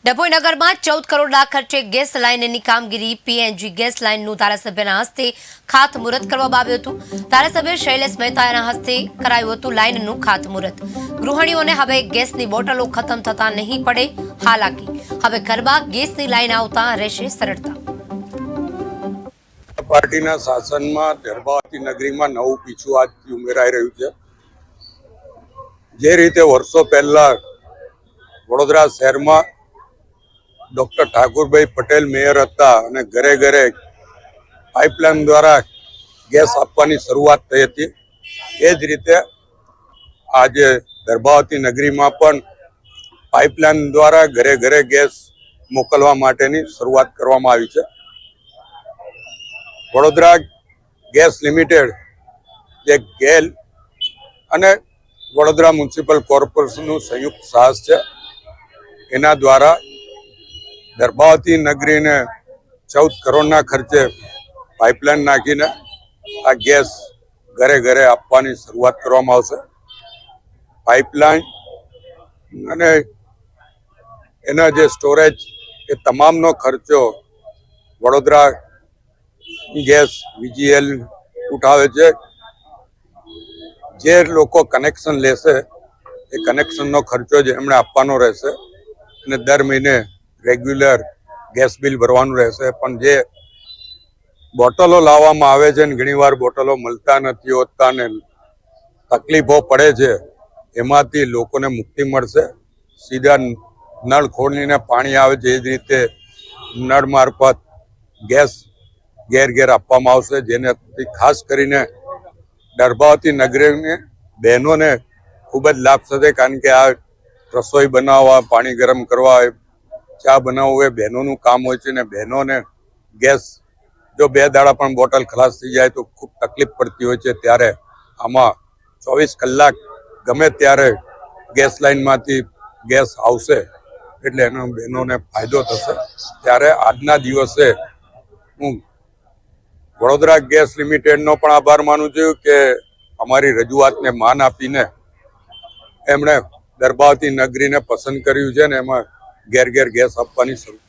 ડભોઈ નગરમાં 14 કરોડના ખર્ચે ગેસ લાઇનની કામગીરી પીએનજી ગેસ લાઇનનું ધારાસભ્યના હસ્તે ખાતમુહૂર્ત કરવામાં આવ્યું હતું। ધારાસભ્ય શૈલેષ મહેતાના હસ્તે કરાયું હતું લાઇનનું ખાતમુહૂર્ત। ગૃહિણીઓને હવે ગેસની બોટલો ખતમ થતા નહીં પડે હાલાકી। હવે ઘરમાં ગેસની લાઇન આવતા રહેશે સરળતા। પાર્ટીના શાસનમાં દરબાવતી નગરીમાં નવું પીછું આજથી ઉમેરાઈ રહ્યું છે। જે રીતે વર્ષો પહેલા વડોદરા શહેરમાં ડોક્ટર ઠાકુરભાઈ પટેલ મેયર હતા અને ઘરે ઘરે પાઇપલાઇન દ્વારા ગેસ આપવાની શરૂઆત થઈ હતી, એ જ રીતે આજે દરબાવતી નગરીમાં પણ પાઇપલાઇન દ્વારા ઘરે ઘરે ગેસ મોકલવા માટેની શરૂઆત કરવામાં આવી છે। વડોદરા ગેસ લિમિટેડ જે ગેલ અને વડોદરા મ્યુનિસિપલ કોર્પોરેશનનું સંયુક્ત સાહસ છે, એના દ્વારા દરબાવતી નગરીને 14 કરોડના ખર્ચે પાઇપલાઇન નાખીને આ ગેસ ઘરે ઘરે આપવાની શરૂઆત કરવામાં આવશે। પાઇપલાઇન અને એના જે સ્ટોરેજ એ તમામનો ખર્ચો વડોદરા ગેસ વીજીએલ ઉઠાવે છે। જે લોકો કનેક્શન લેશે એ કનેક્શનનો ખર્ચો જ એમણે આપવાનો રહેશે અને દર મહિને રેગ્યુલર ગેસ બિલ ભરવાનું રહેશે। પણ જે બોટલો લાવવામાં આવે છે ને ઘણીવાર બોટલો મળતા નથી હોતા ને તકલીફો પડે છે, એમાંથી લોકોને મુક્તિ મળશે। સીધા નળ ખોલીને પાણી આવે છે, એ જ રીતે નળ મારફત ગેસ ઘેર ઘેર આપવામાં આવશે, જેનાથી ખાસ કરીને દરબાવતી નગરીની બહેનોને ખૂબ જ લાભ થશે। કારણ કે આ રસોઈ બનાવવા, પાણી ગરમ કરવા, ચા બનાવવું એ બહેનોનું કામ હોય છે ને બહેનોને ગેસ જો 2 દાડા પણ બોટલ ખલાસ થઈ જાય તો ખૂબ તકલીફ પડતી હોય છે। ત્યારે આમાં 24 કલાક ગમે ત્યારે ગેસ લાઇનમાંથી ગેસ આવશે એટલે એનો બહેનોને ફાયદો થશે। ત્યારે આજના દિવસે હું વડોદરા ગેસ લિમિટેડનો પણ આભાર માનું છું કે અમારી રજૂઆતને માન આપીને એમણે દરબાવતી નગરીને પસંદ કર્યું છે ને એમાં ઘેર ઘેર ગેસ આપવાની શરૂ